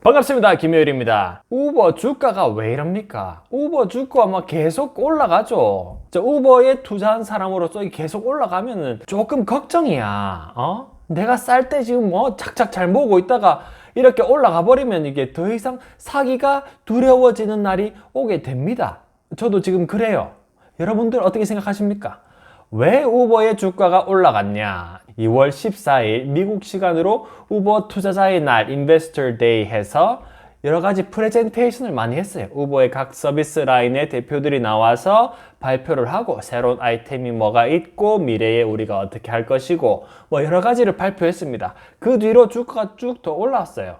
반갑습니다. 김효일입니다. 우버 주가가 왜 이럽니까? 우버 주가가 막 계속 올라가죠. 우버에 투자한 사람으로서 계속 올라가면은 조금 걱정이야. 내가 쌀 때 지금 뭐 착착 잘 모으고 있다가 이렇게 올라가 버리면 이게 더 이상 사기가 두려워지는 날이 오게 됩니다. 저도 지금 그래요. 여러분들 어떻게 생각하십니까? 왜 우버의 주가가 올라갔냐? 2월 14일 미국 시간으로 우버 투자자의 날 인베스터 데이 해서 여러 가지 프레젠테이션을 많이 했어요. 우버의 각 서비스 라인의 대표들이 나와서 발표를 하고 새로운 아이템이 뭐가 있고 미래에 우리가 어떻게 할 것이고 뭐 여러 가지를 발표했습니다. 그 뒤로 주가가 쭉 더 올라왔어요.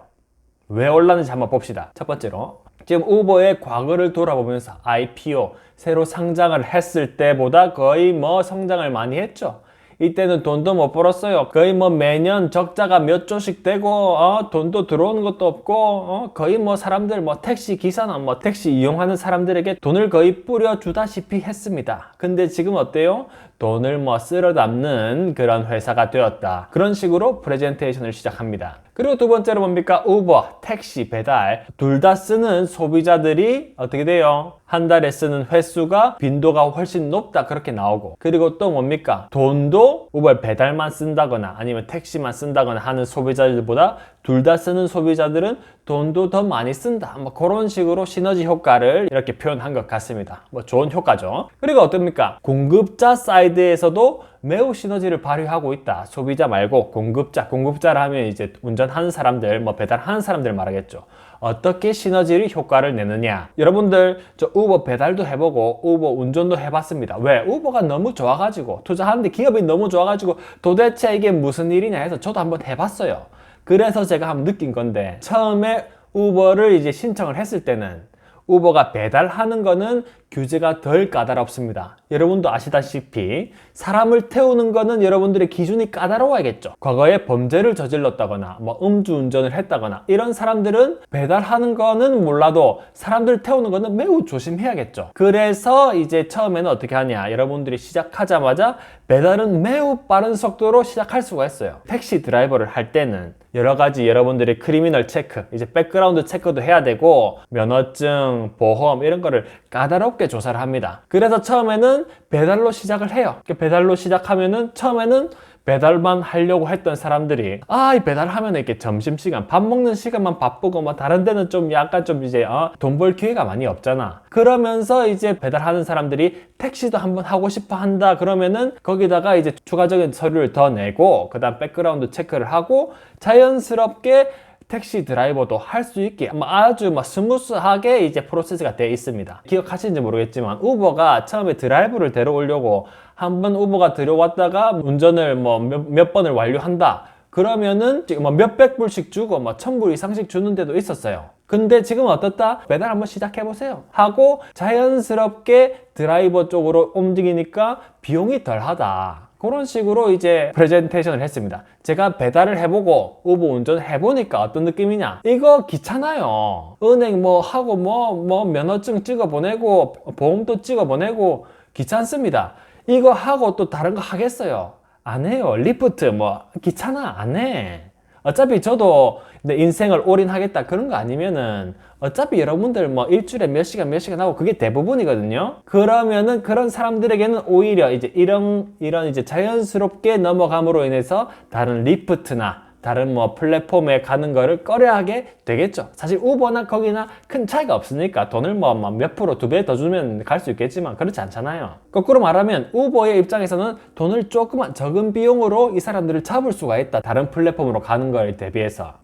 왜 올랐는지 한번 봅시다. 첫 번째로 지금 우버의 과거를 돌아보면서 IPO 새로 상장을 했을 때보다 거의 뭐 성장을 많이 했죠. 이때는 돈도 못 벌었어요. 거의 뭐 매년 적자가 몇 조씩 되고 돈도 들어오는 것도 없고 거의 뭐 사람들 뭐 택시 기사나 뭐 택시 이용하는 사람들에게 돈을 거의 뿌려주다시피 했습니다. 근데 지금 어때요? 돈을 뭐 쓸어 담는 그런 회사가 되었다. 그런 식으로 프레젠테이션을 시작합니다. 그리고 두 번째로 뭡니까? 우버, 택시, 배달 둘 다 쓰는 소비자들이 어떻게 돼요? 한 달에 쓰는 횟수가 빈도가 훨씬 높다 그렇게 나오고 그리고 또 뭡니까? 돈도 우버 배달만 쓴다거나 아니면 택시만 쓴다거나 하는 소비자들보다 둘 다 쓰는 소비자들은 돈도 더 많이 쓴다. 뭐 그런 식으로 시너지 효과를 이렇게 표현한 것 같습니다. 뭐 좋은 효과죠. 그리고 어떻습니까? 공급자 사이드에서도 매우 시너지를 발휘하고 있다. 소비자 말고 공급자라 하면 이제 운전하는 사람들, 뭐 배달하는 사람들 말하겠죠. 어떻게 시너지를 효과를 내느냐. 여러분들 저 우버 배달도 해보고 우버 운전도 해봤습니다. 왜? 우버가 너무 좋아가지고 투자하는데 기업이 너무 좋아가지고 도대체 이게 무슨 일이냐 해서 저도 한번 해봤어요. 그래서 제가 한번 느낀 건데 처음에 우버를 이제 신청을 했을 때는 우버가 배달하는 거는 규제가 덜 까다롭습니다. 여러분도 아시다시피 사람을 태우는 거는 여러분들의 기준이 까다로워야겠죠. 과거에 범죄를 저질렀다거나 뭐 음주운전을 했다거나 이런 사람들은 배달하는 거는 몰라도 사람들 태우는 거는 매우 조심해야겠죠. 그래서 이제 처음에는 어떻게 하냐, 여러분들이 시작하자마자 배달은 매우 빠른 속도로 시작할 수가 있어요. 택시 드라이버를 할 때는 여러 가지 여러분들의 크리미널 체크, 이제 백그라운드 체크도 해야 되고 면허증, 보험 이런 거를 까다롭게 조사를 합니다. 그래서 처음에는 배달로 시작을 해요. 배달로 시작하면은 처음에는 배달만 하려고 했던 사람들이 이 배달하면 이렇게 점심시간 밥 먹는 시간만 바쁘고 뭐 다른 데는 좀 약간 좀 이제 돈 벌 기회가 많이 없잖아. 그러면서 이제 배달하는 사람들이 택시도 한번 하고 싶어 한다 그러면은 거기다가 이제 추가적인 서류를 더 내고 그 다음 백그라운드 체크를 하고 자연스럽게 택시 드라이버도 할 수 있게 아주 스무스하게 이제 프로세스가 되어 있습니다. 기억하시는지 모르겠지만 우버가 처음에 드라이버를 데려오려고 한번 우버가 들어왔다가 운전을 몇 번을 완료한다 그러면은 몇백 불씩 주고 1000불 이상씩 주는 데도 있었어요. 근데 지금 어떻다? 배달 한번 시작해보세요 하고 자연스럽게 드라이버 쪽으로 움직이니까 비용이 덜하다. 그런 식으로 이제 프레젠테이션을 했습니다. 제가 배달을 해보고 우버 운전을 해보니까 어떤 느낌이냐, 이거 귀찮아요. 은행 하고 면허증 찍어 보내고 보험도 찍어 보내고 귀찮습니다. 이거 하고 또 다른 거 하겠어요? 안 해요. 리프트 귀찮아, 안 해. 어차피 저도 내 인생을 올인하겠다 그런 거 아니면은 어차피 여러분들 일주일에 몇 시간 하고 그게 대부분이거든요. 그러면은 그런 사람들에게는 오히려 이제 이런 이제 자연스럽게 넘어감으로 인해서 다른 리프트나 다른 플랫폼에 가는 거를 꺼려하게 되겠죠. 사실 우버나 거기나 큰 차이가 없으니까 돈을 몇 프로, 2배 더 주면 갈 수 있겠지만 그렇지 않잖아요. 거꾸로 말하면 우버의 입장에서는 돈을 조금만 적은 비용으로 이 사람들을 잡을 수가 있다. 다른 플랫폼으로 가는 거에 대비해서.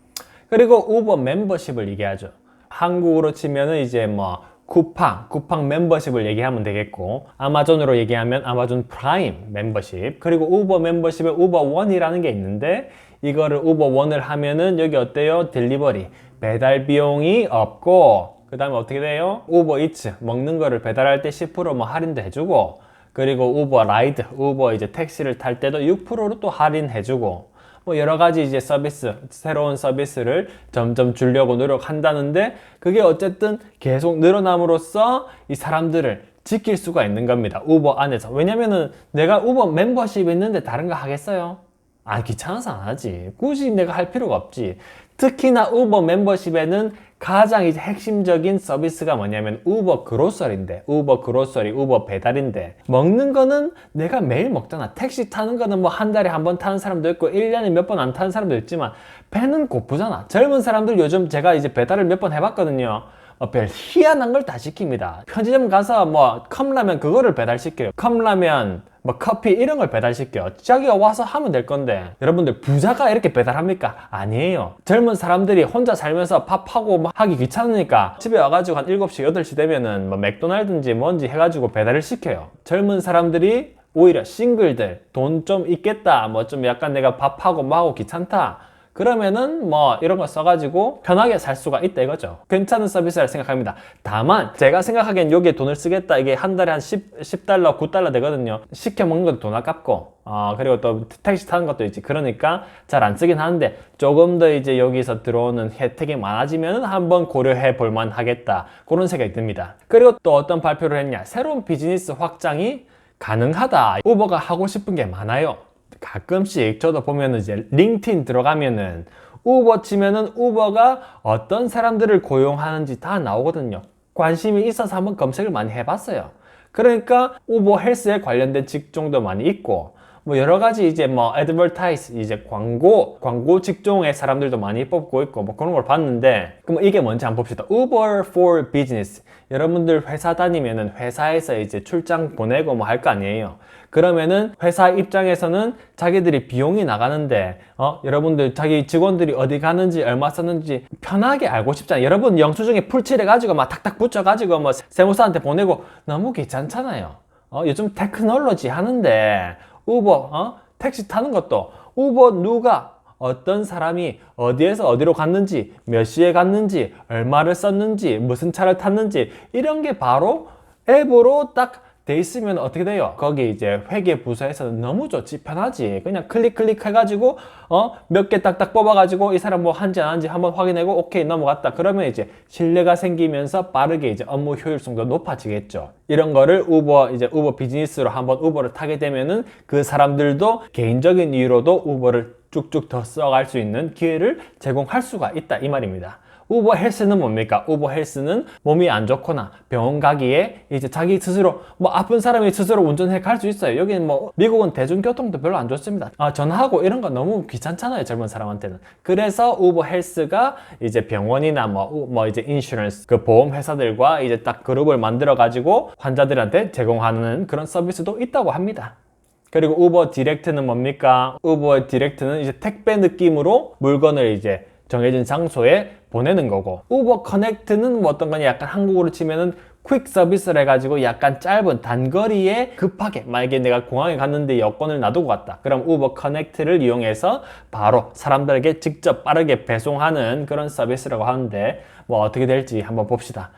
그리고 우버 멤버십을 얘기하죠. 한국으로 치면은 이제 쿠팡 멤버십을 얘기하면 되겠고, 아마존으로 얘기하면 아마존 프라임 멤버십, 그리고 우버 멤버십에 우버원이라는 게 있는데 이거를 우버원을 하면은 여기 어때요? 딜리버리, 배달 비용이 없고, 그 다음에 어떻게 돼요? 우버이츠, 먹는 거를 배달할 때 10% 할인도 해주고, 그리고 우버 라이드, 우버 이제 택시를 탈 때도 6%로 또 할인해주고, 여러 가지 이제 서비스, 새로운 서비스를 점점 주려고 노력한다는데 그게 어쨌든 계속 늘어남으로써 이 사람들을 지킬 수가 있는 겁니다. 우버 안에서. 왜냐면은 내가 우버 멤버십이 있는데 다른 거 하겠어요? 귀찮아서 안 하지. 굳이 내가 할 필요가 없지. 특히나 우버 멤버십에는 가장 이제 핵심적인 서비스가 뭐냐면 우버 그로서리인데, 우버 그로서리, 우버 배달인데, 먹는 거는 내가 매일 먹잖아. 택시 타는 거는 뭐 한 달에 한 번 타는 사람도 있고 1년에 몇 번 안 타는 사람도 있지만 배는 고프잖아. 젊은 사람들 요즘 제가 이제 배달을 몇 번 해봤거든요. 별 희한한 걸 다 시킵니다. 편의점 가서 뭐 컵라면 그거를 배달시켜요. 컵라면, 뭐 커피 이런 걸 배달시켜. 자기가 와서 하면 될 건데, 여러분들 부자가 이렇게 배달합니까? 아니에요. 젊은 사람들이 혼자 살면서 밥하고 뭐 하기 귀찮으니까 집에 와가지고 한 7시, 8시 되면은 뭐 맥도날드인지 뭔지 해가지고 배달을 시켜요. 젊은 사람들이 오히려 싱글들, 돈 좀 있겠다, 뭐 좀 약간 내가 밥하고 뭐하고 귀찮다, 그러면은 뭐 이런 거 써가지고 편하게 살 수가 있다 이거죠. 괜찮은 서비스라 생각합니다. 다만 제가 생각하기엔 여기에 돈을 쓰겠다, 이게 한 달에 한 10달러, 9달러 되거든요. 시켜 먹는 것도 돈 아깝고, 그리고 또 택시 타는 것도 있지. 그러니까 잘 안 쓰긴 하는데, 조금 더 이제 여기서 들어오는 혜택이 많아지면 한번 고려해 볼만 하겠다, 그런 생각이 듭니다. 그리고 또 어떤 발표를 했냐, 새로운 비즈니스 확장이 가능하다. 우버가 하고 싶은 게 많아요. 가끔씩 저도 보면은 이제 링크드인 들어가면은 우버 치면은 우버가 어떤 사람들을 고용하는지 다 나오거든요. 관심이 있어서 한번 검색을 많이 해봤어요. 그러니까 우버 헬스에 관련된 직종도 많이 있고, 뭐 여러 가지 이제 뭐 advertise, 이제 광고 직종의 사람들도 많이 뽑고 있고, 뭐 그런 걸 봤는데, 그럼 이게 뭔지 한번 봅시다. Uber for Business. 여러분들 회사 다니면은 회사에서 이제 출장 보내고 뭐 할 거 아니에요. 그러면은 회사 입장에서는 자기들이 비용이 나가는데, 여러분들 자기 직원들이 어디 가는지 얼마 썼는지 편하게 알고 싶잖아요. 여러분 영수증에 풀칠해가지고 막 탁탁 붙여가지고 뭐 세무사한테 보내고 너무 귀찮잖아요. 요즘 테크놀로지 하는데, 우버, 택시 타는 것도 우버 누가, 어떤 사람이 어디에서 어디로 갔는지, 몇 시에 갔는지, 얼마를 썼는지, 무슨 차를 탔는지, 이런 게 바로 앱으로 딱 돼 있으면 어떻게 돼요? 거기 이제 회계 부서에서는 너무 좋지, 편하지. 그냥 클릭 해가지고 몇 개 딱딱 뽑아가지고 이 사람 뭐 한지 안 한지 한번 확인하고 오케이 넘어갔다. 그러면 이제 신뢰가 생기면서 빠르게 이제 업무 효율성도 높아지겠죠. 이런 거를 우버 비즈니스로 한번 우버를 타게 되면은 그 사람들도 개인적인 이유로도 우버를 쭉쭉 더 써갈 수 있는 기회를 제공할 수가 있다, 이 말입니다. 우버 헬스는 뭡니까? 우버 헬스는 몸이 안 좋거나 병원 가기에 이제 자기 스스로, 뭐 아픈 사람이 스스로 운전해 갈 수 있어요. 여기는 뭐 미국은 대중교통도 별로 안 좋습니다. 전화하고 이런 거 너무 귀찮잖아요, 젊은 사람한테는. 그래서 우버 헬스가 이제 병원이나 뭐 이제 인슈런스, 그 보험 회사들과 이제 딱 그룹을 만들어 가지고 환자들한테 제공하는 그런 서비스도 있다고 합니다. 그리고 우버 디렉트는 뭡니까? 우버 디렉트는 이제 택배 느낌으로 물건을 이제 정해진 장소에 보내는 거고, 우버 커넥트는 뭐 어떤 거냐, 약간 한국어로 치면은 퀵 서비스를 해가지고 약간 짧은 단거리에 급하게, 만약에 내가 공항에 갔는데 여권을 놔두고 갔다, 그럼 우버 커넥트를 이용해서 바로 사람들에게 직접 빠르게 배송하는 그런 서비스라고 하는데, 뭐 어떻게 될지 한번 봅시다.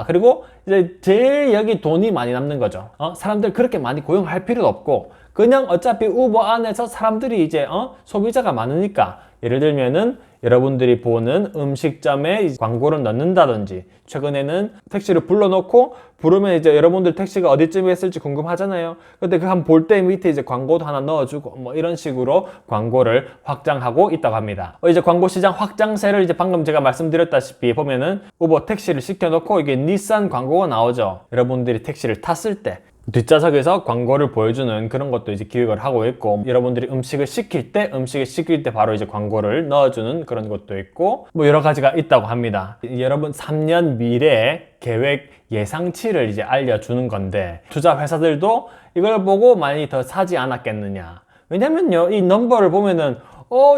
그리고 이제 제일 여기 돈이 많이 남는 거죠. 사람들 그렇게 많이 고용할 필요도 없고, 그냥 어차피 우버 안에서 사람들이 이제 소비자가 많으니까, 예를 들면은 여러분들이 보는 음식점에 광고를 넣는다든지, 최근에는 택시를 불러놓고 부르면 이제 여러분들 택시가 어디쯤에 있을지 궁금하잖아요. 근데 그 한 볼 때 밑에 이제 광고도 하나 넣어주고, 뭐 이런 식으로 광고를 확장하고 있다고 합니다. 이제 광고 시장 확장세를 이제 방금 제가 말씀드렸다시피 보면은 우버 택시를 시켜놓고 이게 닛산 광고가 나오죠. 여러분들이 택시를 탔을 때 뒷좌석에서 광고를 보여주는 그런 것도 이제 기획을 하고 있고, 여러분들이 음식을 시킬 때 바로 이제 광고를 넣어주는 그런 것도 있고, 뭐 여러 가지가 있다고 합니다. 여러분 3년 미래 계획 예상치를 이제 알려주는 건데, 투자 회사들도 이걸 보고 많이 더 사지 않았겠느냐. 왜냐면요, 이 넘버를 보면은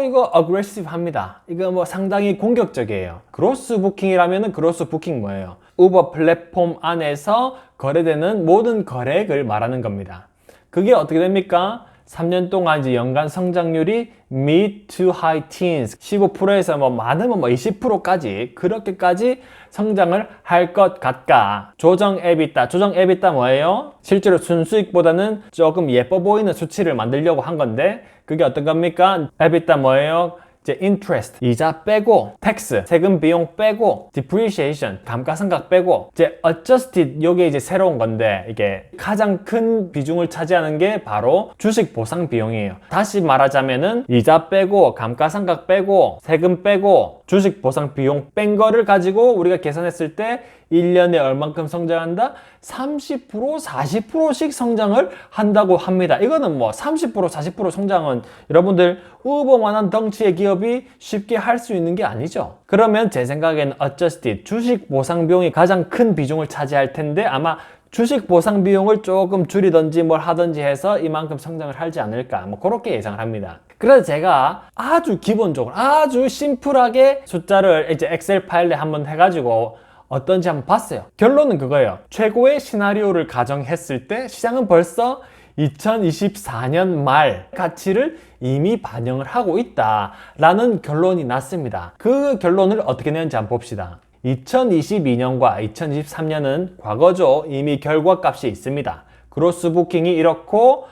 이거 aggressive 합니다. 이거 뭐 상당히 공격적이에요. 그로스 부킹이라면은, 그로스 부킹 뭐예요? 우버 플랫폼 안에서 거래되는 모든 거래액을 말하는 겁니다. 그게 어떻게 됩니까? 3년 동안 이제 연간 성장률이 mid to high teens, 15%에서 뭐 많으면 뭐 20%까지 그렇게까지 성장을 할 것 같다. 조정 EBITDA 뭐예요? 실제로 순수익보다는 조금 예뻐 보이는 수치를 만들려고 한 건데, 그게 어떤 겁니까? EBITDA 뭐예요? 이제 interest, 이자 빼고, tax, 세금 비용 빼고, depreciation, 감가상각 빼고, 이제 adjusted, 요게 이제 새로운 건데, 이게 가장 큰 비중을 차지하는 게 바로 주식 보상 비용이에요. 다시 말하자면은, 이자 빼고, 감가상각 빼고, 세금 빼고, 주식 보상 비용 뺀 거를 가지고 우리가 계산했을 때 1년에 얼만큼 성장한다? 30%, 40%씩 성장을 한다고 합니다. 이거는 뭐 30%, 40% 성장은 여러분들 우버만한 덩치의 기업이 쉽게 할 수 있는 게 아니죠. 그러면 제 생각에는 adjusted, 주식 보상 비용이 가장 큰 비중을 차지할 텐데 아마 주식 보상 비용을 조금 줄이든지 뭘 하든지 해서 이만큼 성장을 하지 않을까 뭐 그렇게 예상을 합니다. 그래서 제가 아주 기본적으로 아주 심플하게 숫자를 이제 엑셀 파일에 한번 해가지고 어떤지 한번 봤어요. 결론은 그거예요. 최고의 시나리오를 가정했을 때 시장은 벌써 2024년 말 가치를 이미 반영을 하고 있다라는 결론이 났습니다. 그 결론을 어떻게 내는지 한번 봅시다. 2022년과 2023년은 과거죠. 이미 결과값이 있습니다. 그로스 부킹이 이렇고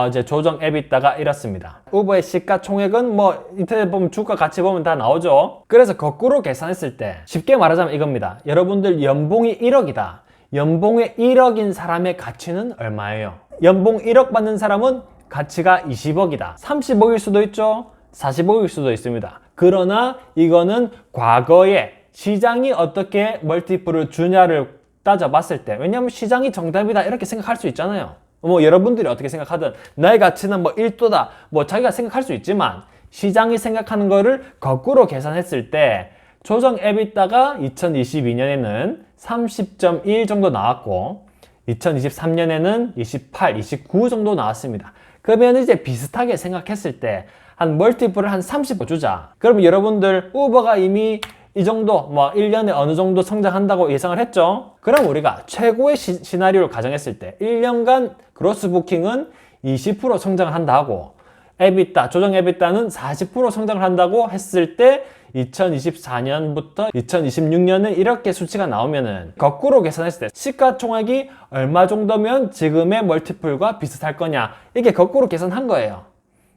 이제 조정 에비타가 이렇습니다. 우버의 시가총액은 뭐 인터넷 보면 주가 같이 보면 다 나오죠. 그래서 거꾸로 계산했을 때 쉽게 말하자면 이겁니다. 여러분들 연봉이 1억이다. 연봉이 1억인 사람의 가치는 얼마예요? 연봉 1억 받는 사람은 가치가 20억이다. 30억일 수도 있죠. 40억일 수도 있습니다. 그러나 이거는 과거에 시장이 어떻게 멀티플을 주냐를 따져봤을 때, 왜냐하면 시장이 정답이다 이렇게 생각할 수 있잖아요. 뭐 여러분들이 어떻게 생각하든 나의 가치는 뭐 1도다 뭐 자기가 생각할 수 있지만 시장이 생각하는 거를 거꾸로 계산했을 때 조정 에비타가 2022년에는 30.1 정도 나왔고 2023년에는 28, 29 정도 나왔습니다. 그러면 이제 비슷하게 생각했을 때 한 멀티플을 한 30 주자. 그러면 여러분들 우버가 이미 이 정도 뭐 1년에 어느 정도 성장한다고 예상을 했죠. 그럼 우리가 최고의 시나리오를 가정했을 때 1년간 그로스 부킹은 20% 성장을 한다고 에비타, 조정 에비타는 40% 성장을 한다고 했을 때 2024년부터 2026년에 이렇게 수치가 나오면은 거꾸로 계산했을 때 시가총액이 얼마 정도면 지금의 멀티플과 비슷할 거냐 이게 거꾸로 계산한 거예요.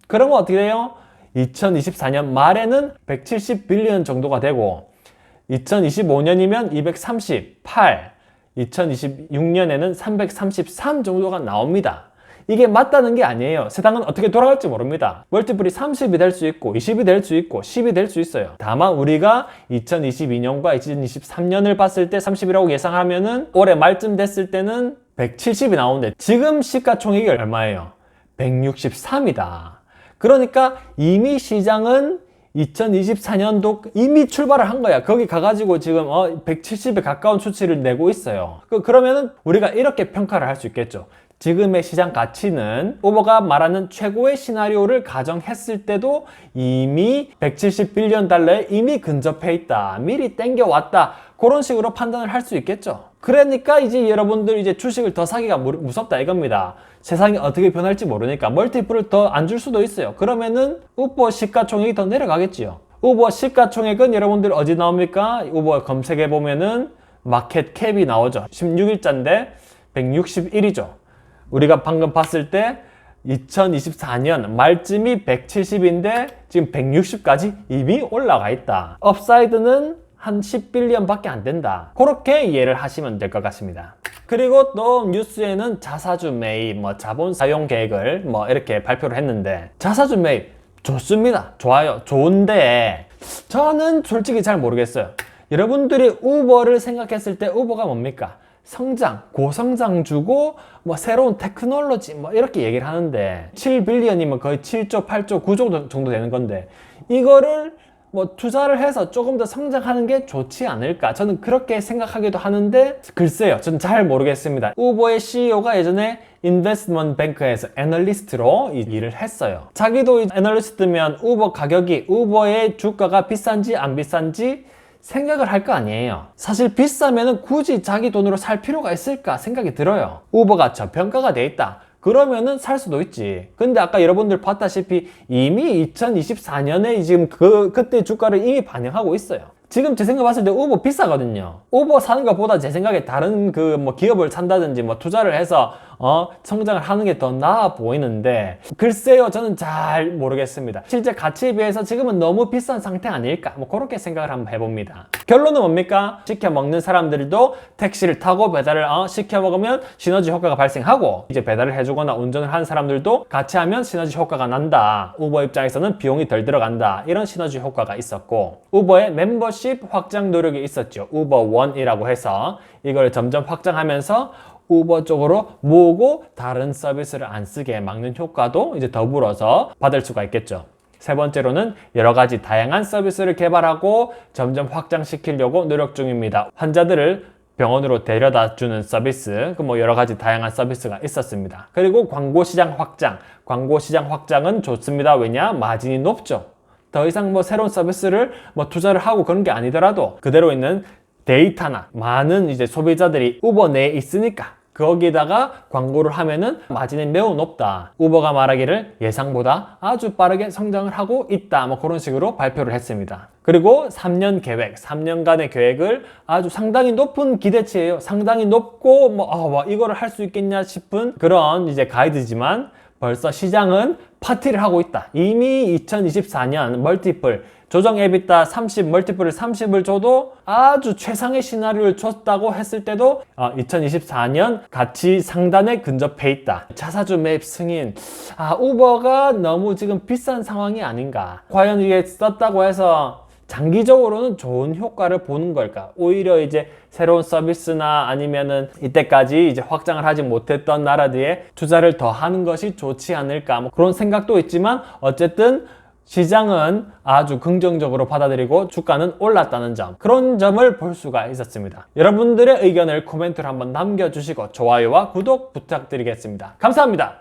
그러면 어떻게 돼요? 2024년 말에는 170빌리언 정도가 되고 2025년이면 238, 2026년에는 333 정도가 나옵니다. 이게 맞다는 게 아니에요. 세상은 어떻게 돌아갈지 모릅니다. 멀티플이 30이 될 수 있고 20이 될 수 있고 10이 될 수 있어요. 다만 우리가 2022년과 2023년을 봤을 때 30이라고 예상하면은 올해 말쯤 됐을 때는 170이 나오는데 지금 시가총액이 얼마예요? 163이다. 그러니까 이미 시장은 2024년도 이미 출발을 한 거야. 거기 가가지고 지금 170에 가까운 수치를 내고 있어요. 그러면은 우리가 이렇게 평가를 할 수 있겠죠. 지금의 시장 가치는 우버가 말하는 최고의 시나리오를 가정했을 때도 이미 170빌리언 달러에 이미 근접해 있다. 미리 땡겨왔다. 그런 식으로 판단을 할 수 있겠죠. 그러니까 이제 여러분들 이제 주식을 더 사기가 무섭다 이겁니다. 세상이 어떻게 변할지 모르니까 멀티플을 더 안 줄 수도 있어요. 그러면은 우버 시가총액이 더 내려가겠지요. 우버 시가총액은 여러분들 어디 나옵니까? 우버 검색해 보면은 마켓 캡이 나오죠. 16일자인데 161이죠. 우리가 방금 봤을 때 2024년 말쯤이 170인데 지금 160까지 이미 올라가 있다. 업사이드는 한 10빌리언 밖에 안 된다. 그렇게 이해를 하시면 될 것 같습니다. 그리고 또 뉴스에는 자사주 매입, 뭐 자본 사용 계획을 뭐 이렇게 발표를 했는데 자사주 매입 좋습니다. 좋아요. 좋은데 저는 솔직히 잘 모르겠어요. 여러분들이 우버를 생각했을 때 우버가 뭡니까? 성장, 고성장 주고 뭐 새로운 테크놀로지 뭐 이렇게 얘기를 하는데 7빌리언이면 거의 7조, 8조, 9조 정도 되는 건데 이거를 뭐 투자를 해서 조금 더 성장하는 게 좋지 않을까 저는 그렇게 생각하기도 하는데 글쎄요 저는 잘 모르겠습니다. 우버의 CEO가 예전에 인베스트먼트 뱅크에서 애널리스트로 일을 했어요. 자기도 애널리스트면 우버 가격이 우버의 주가가 비싼지 안 비싼지 생각을 할 거 아니에요. 사실 비싸면은 굳이 자기 돈으로 살 필요가 있을까 생각이 들어요. 우버가 저평가가 돼 있다. 그러면은 살 수도 있지. 근데 아까 여러분들 봤다시피 이미 2024년에 지금 그때 주가를 이미 반영하고 있어요. 지금 제 생각 봤을 때 우버 비싸거든요. 우버 사는 것보다 제 생각에 다른 뭐 기업을 산다든지 뭐 투자를 해서 성장을 하는 게 더 나아 보이는데 글쎄요, 저는 잘 모르겠습니다. 실제 가치에 비해서 지금은 너무 비싼 상태 아닐까, 뭐 그렇게 생각을 한번 해봅니다. 결론은 뭡니까? 시켜 먹는 사람들도 택시를 타고 배달을 시켜 먹으면 시너지 효과가 발생하고, 이제 배달을 해주거나 운전을 하는 사람들도 같이 하면 시너지 효과가 난다. 우버 입장에서는 비용이 덜 들어간다. 이런 시너지 효과가 있었고, 우버의 멤버십 확장 노력이 있었죠. 우버원이라고 해서 이걸 점점 확장하면서 우버 쪽으로 모으고 다른 서비스를 안 쓰게 막는 효과도 이제 더불어서 받을 수가 있겠죠. 세 번째로는 여러 가지 다양한 서비스를 개발하고 점점 확장시키려고 노력 중입니다. 환자들을 병원으로 데려다 주는 서비스, 뭐 여러 가지 다양한 서비스가 있었습니다. 그리고 광고 시장 확장. 광고 시장 확장은 좋습니다. 왜냐? 마진이 높죠. 더 이상 뭐 새로운 서비스를 뭐 투자를 하고 그런 게 아니더라도 그대로 있는 데이터나 많은 이제 소비자들이 우버 내에 있으니까 거기다가 광고를 하면은 마진이 매우 높다. 우버가 말하기를 예상보다 아주 빠르게 성장을 하고 있다. 뭐 그런 식으로 발표를 했습니다. 그리고 3년 계획, 3년간의 계획을 아주 상당히 높은 기대치예요. 상당히 높고 뭐 이거를 할 수 있겠냐 싶은 그런 이제 가이드지만 벌써 시장은 파티를 하고 있다. 이미 2024년 멀티플 조정 EBITDA 30, 멀티플을 30을 줘도 아주 최상의 시나리오를 줬다고 했을 때도 2024년 가치 상단에 근접해 있다. 자사주 매입 승인. 우버가 너무 지금 비싼 상황이 아닌가. 과연 이게 썼다고 해서 장기적으로는 좋은 효과를 보는 걸까? 오히려 이제 새로운 서비스나 아니면은 이때까지 이제 확장을 하지 못했던 나라들에 투자를 더 하는 것이 좋지 않을까? 뭐 그런 생각도 있지만 어쨌든 시장은 아주 긍정적으로 받아들이고 주가는 올랐다는 점, 그런 점을 볼 수가 있었습니다. 여러분들의 의견을 코멘트로 한번 남겨주시고 좋아요와 구독 부탁드리겠습니다. 감사합니다.